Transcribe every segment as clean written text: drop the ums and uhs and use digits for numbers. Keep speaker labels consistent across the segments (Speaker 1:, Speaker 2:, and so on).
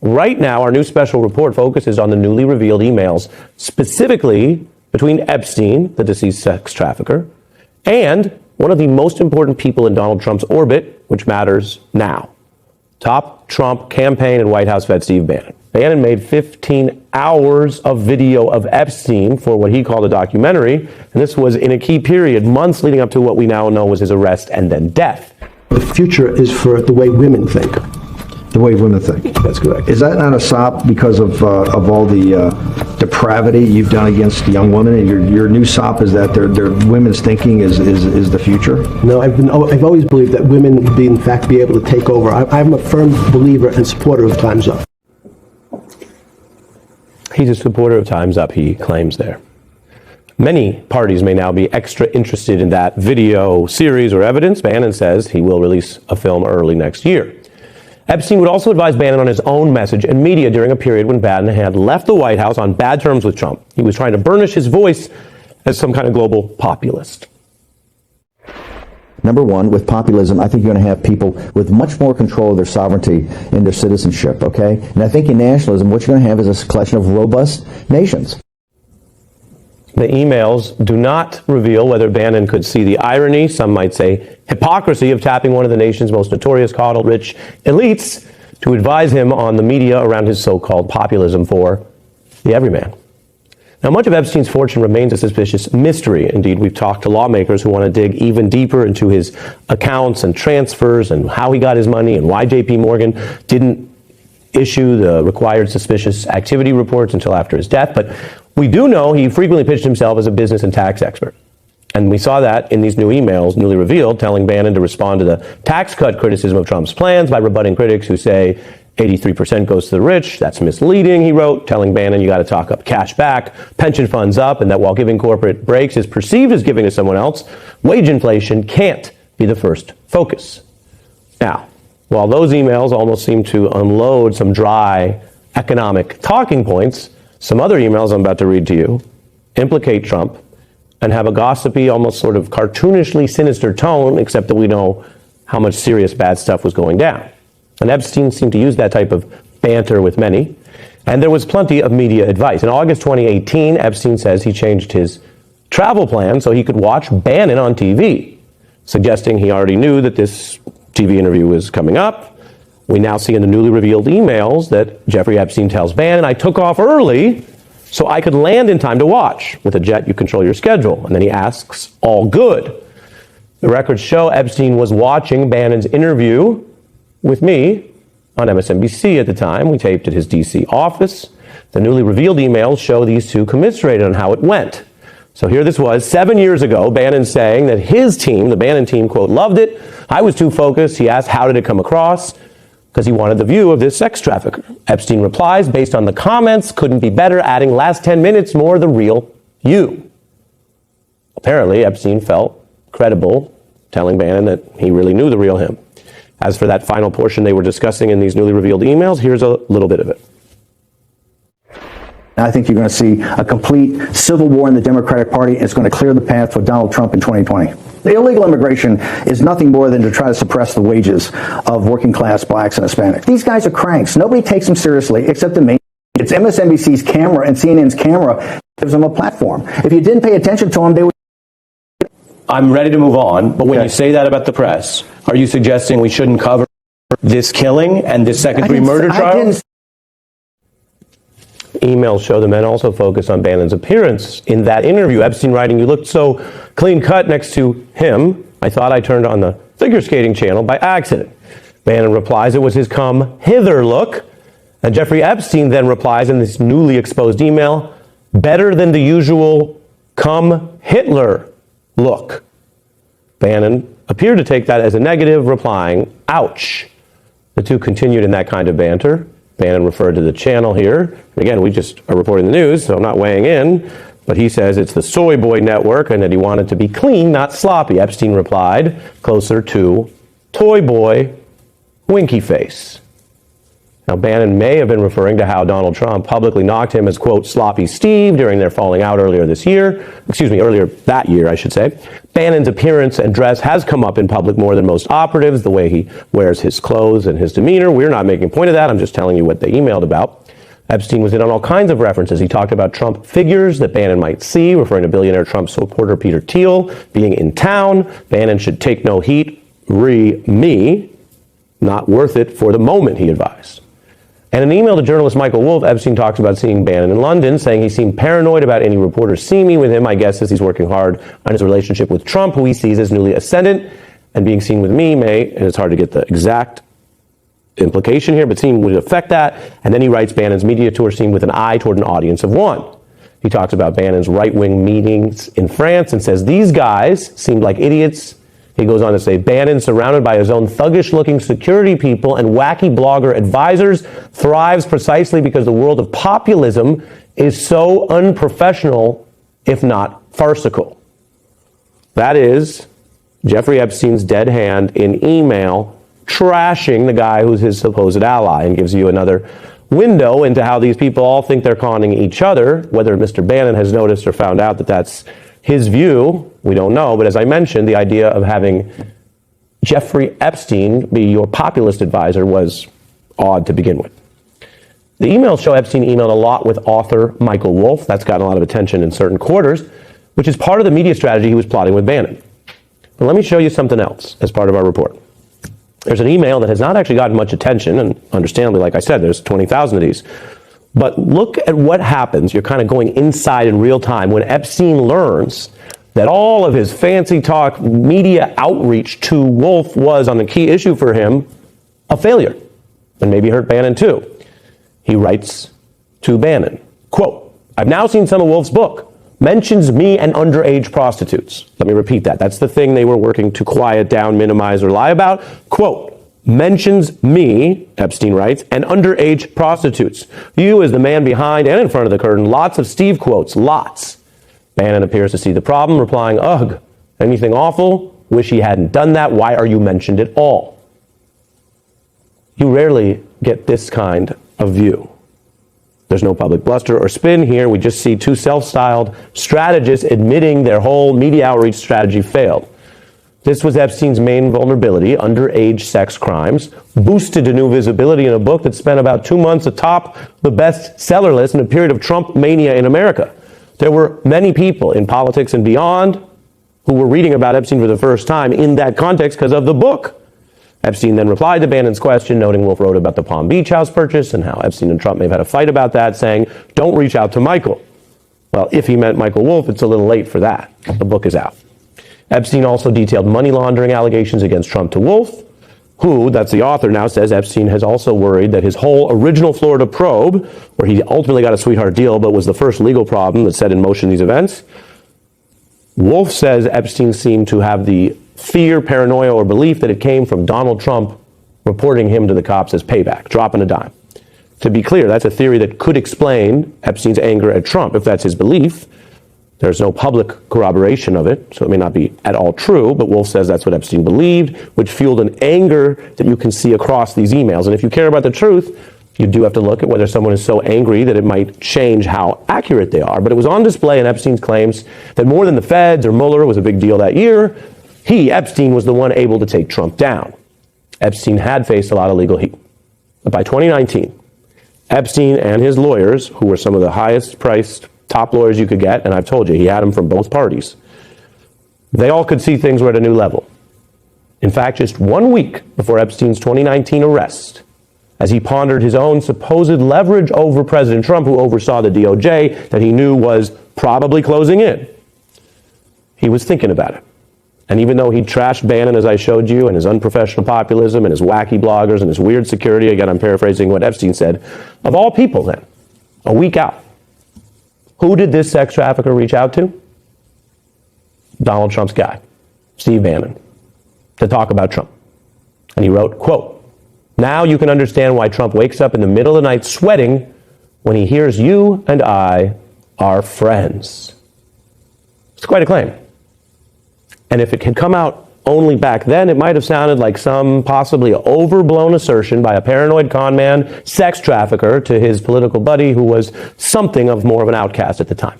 Speaker 1: Right now, our new special report focuses on the newly revealed emails, specifically between Epstein, the deceased sex trafficker, and one of the most important people in Donald Trump's orbit, which matters now. Top Trump campaign and White House vet Steve Bannon. Bannon made 15 hours of video of Epstein for what he called a documentary, and this was in a key period, months leading up to what we now know was his arrest and then death.
Speaker 2: The future is for the way women think.
Speaker 3: The way women think.
Speaker 2: That's correct.
Speaker 3: Is that not a sop because of all the depravity you've done against young women? And your new sop is that their women's thinking is the future?
Speaker 2: No, I've always believed that women, in fact, be able to take over. I'm a firm believer and supporter of Time's Up.
Speaker 1: He's a supporter of Time's Up, he claims there. Many parties may now be extra interested in that video series or evidence. Bannon says he will release a film early next year. Epstein would also advise Bannon on his own message and media during a period when Bannon had left the White House on bad terms with Trump. He was trying to burnish his voice as some kind of global populist.
Speaker 4: Number one, with populism, I think you're going to have people with much more control of their sovereignty and their citizenship, okay? And I think in nationalism, what you're going to have is a collection of robust nations.
Speaker 1: The emails do not reveal whether Bannon could see the irony, some might say hypocrisy, of tapping one of the nation's most notorious coddled rich elites to advise him on the media around his so-called populism for the everyman. Now, much of Epstein's fortune remains a suspicious mystery. Indeed, we've talked to lawmakers who want to dig even deeper into his accounts and transfers and how he got his money and why J.P. Morgan didn't issue the required suspicious activity reports until after his death. But we do know he frequently pitched himself as a business and tax expert. And we saw that in these new emails, newly revealed, telling Bannon to respond to the tax cut criticism of Trump's plans by rebutting critics who say 83% goes to the rich. That's misleading, he wrote, telling Bannon you got to talk up cash back, pension funds up, and that while giving corporate breaks is perceived as giving to someone else, wage inflation can't be the first focus. Now, while those emails almost seem to unload some dry economic talking points, some other emails I'm about to read to you implicate Trump and have a gossipy, almost sort of cartoonishly sinister tone, except that we know how much serious bad stuff was going down. And Epstein seemed to use that type of banter with many. And there was plenty of media advice. In August 2018, Epstein says he changed his travel plan so he could watch Bannon on TV, suggesting he already knew that this TV interview was coming up. We now see in the newly revealed emails that Jeffrey Epstein tells Bannon, I took off early so I could land in time to watch. With a jet, you control your schedule. And then he asks, all good. The records show Epstein was watching Bannon's interview with me on MSNBC at the time. We taped at his D.C. office. The newly revealed emails show these two commiserated on how it went. So here this was 7 years ago, Bannon saying that his team, the Bannon team, quote, loved it. I was too focused. He asked, how did it come across? Because he wanted the view of this sex trafficker. Epstein replies, based on the comments, couldn't be better, adding last 10 minutes more the real you. Apparently, Epstein felt credible, telling Bannon that he really knew the real him. As for that final portion they were discussing in these newly revealed emails, here's a little bit of it.
Speaker 4: I think you're going to see a complete civil war in the Democratic Party. It's going to clear the path for Donald Trump in 2020. The illegal immigration is nothing more than to try to suppress the wages of working class blacks and Hispanics. These guys are cranks. Nobody takes them seriously except the main. It's MSNBC's camera and CNN's camera gives them a platform. If you didn't pay attention to them, they would.
Speaker 1: I'm ready to move on, but when you say that about the press, are you suggesting we shouldn't cover this killing and this second-degree murder trial? Emails show the men also focus on Bannon's appearance. In that interview, Epstein writing, you looked so clean-cut next to him, I thought I turned on the figure skating channel by accident. Bannon replies it was his come hither look. And Jeffrey Epstein then replies in this newly exposed email, better than the usual come Hitler look. Bannon appeared to take that as a negative, replying, ouch. The two continued in that kind of banter. Bannon referred to the channel here. Again, we just are reporting the news, so I'm not weighing in. But he says it's the Soy Boy Network and that he wanted to be clean, not sloppy. Epstein replied, closer to Toy Boy Winky Face. Now, Bannon may have been referring to how Donald Trump publicly knocked him as, quote, sloppy Steve during their falling out earlier that year, I should say. Bannon's appearance and dress has come up in public more than most operatives, the way he wears his clothes and his demeanor. We're not making a point of that. I'm just telling you what they emailed about. Epstein was in on all kinds of references. He talked about Trump figures that Bannon might see, referring to billionaire Trump supporter Peter Thiel being in town. Bannon should take no heat. Me, not worth it for the moment, he advised. And in an email to journalist Michael Wolff, Epstein talks about seeing Bannon in London, saying he seemed paranoid about any reporters seeing me with him. I guess as he's working hard on his relationship with Trump, who he sees as newly ascendant, and being seen with me and it's hard to get the exact implication here, but seen would affect that. And then he writes Bannon's media tour seen with an eye toward an audience of one. He talks about Bannon's right-wing meetings in France and says these guys seemed like idiots. He goes on to say, Bannon, surrounded by his own thuggish-looking security people and wacky blogger advisors, thrives precisely because the world of populism is so unprofessional, if not farcical. That is Jeffrey Epstein's dead hand in email trashing the guy who's his supposed ally, and gives you another window into how these people all think they're conning each other. Whether Mr. Bannon has noticed or found out that that's his view, we don't know. But as I mentioned, the idea of having Jeffrey Epstein be your populist advisor was odd to begin with. The emails show Epstein emailed a lot with author Michael Wolff. That's gotten a lot of attention in certain quarters, which is part of the media strategy he was plotting with Bannon. But let me show you something else as part of our report. There's an email that has not actually gotten much attention, and understandably, like I said, there's 20,000 of these. But look at what happens. You're kind of going inside in real time when Epstein learns that all of his fancy talk media outreach to Wolff was, on the key issue for him, a failure, and maybe hurt Bannon too. He writes to Bannon, quote, I've now seen some of Wolff's book. Mentions me and underage prostitutes. Let me repeat that. That's the thing they were working to quiet down, minimize, or lie about. Quote, mentions me, Epstein writes, and underage prostitutes. You as the man behind and in front of the curtain, lots of Steve quotes, lots. Bannon appears to see the problem, replying, ugh, anything awful? Wish he hadn't done that. Why are you mentioned at all? You rarely get this kind of view. There's no public bluster or spin here. We just see two self-styled strategists admitting their whole media outreach strategy failed. This was Epstein's main vulnerability, underage sex crimes, boosted to new visibility in a book that spent about 2 months atop the bestseller list in a period of Trump mania in America. There were many people in politics and beyond who were reading about Epstein for the first time in that context because of the book. Epstein then replied to Bannon's question, noting Wolff wrote about the Palm Beach house purchase and how Epstein and Trump may have had a fight about that, saying, don't reach out to Michael. Well, if he meant Michael Wolff, it's a little late for that. The book is out. Epstein also detailed money laundering allegations against Trump to Wolff, who, that's the author now, says Epstein has also worried that his whole original Florida probe, where he ultimately got a sweetheart deal but was the first legal problem that set in motion these events, Wolff says Epstein seemed to have the fear, paranoia, or belief that it came from Donald Trump reporting him to the cops as payback, dropping a dime. To be clear, that's a theory that could explain Epstein's anger at Trump, if that's his belief. There's no public corroboration of it, so it may not be at all true, but Wolff says that's what Epstein believed, which fueled an anger that you can see across these emails. And if you care about the truth, you do have to look at whether someone is so angry that it might change how accurate they are. But it was on display in Epstein's claims that more than the feds or Mueller was a big deal that year. He, Epstein, was the one able to take Trump down. Epstein had faced a lot of legal heat. But by 2019, Epstein and his lawyers, who were some of the highest priced top lawyers you could get, and I've told you, he had them from both parties, they all could see things were at a new level. In fact, just 1 week before Epstein's 2019 arrest, as he pondered his own supposed leverage over President Trump, who oversaw the DOJ that he knew was probably closing in, he was thinking about it. And even though he trashed Bannon, as I showed you, and his unprofessional populism and his wacky bloggers and his weird security, again, I'm paraphrasing what Epstein said, of all people then, a week out, who did this sex trafficker reach out to? Donald Trump's guy, Steve Bannon, to talk about Trump. And he wrote, quote, now you can understand why Trump wakes up in the middle of the night sweating when he hears you and I are friends. It's quite a claim. And if it had come out only back then it might have sounded like some possibly overblown assertion by a paranoid con man, sex trafficker, to his political buddy who was something of more of an outcast at the time.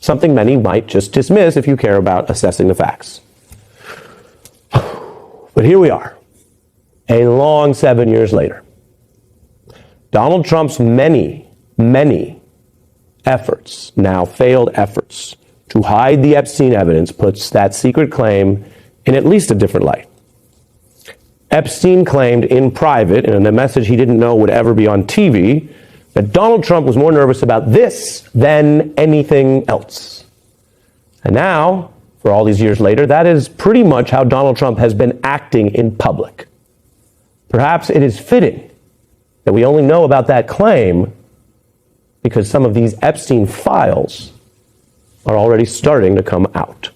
Speaker 1: Something many might just dismiss if you care about assessing the facts. But here we are, a long 7 years later. Donald Trump's many efforts, now failed efforts, to hide the Epstein evidence puts that secret claim in at least a different light. Epstein claimed in private, in a message he didn't know would ever be on TV, that Donald Trump was more nervous about this than anything else. And now, for all these years later, that is pretty much how Donald Trump has been acting in public. Perhaps it is fitting that we only know about that claim because some of these Epstein files are already starting to come out.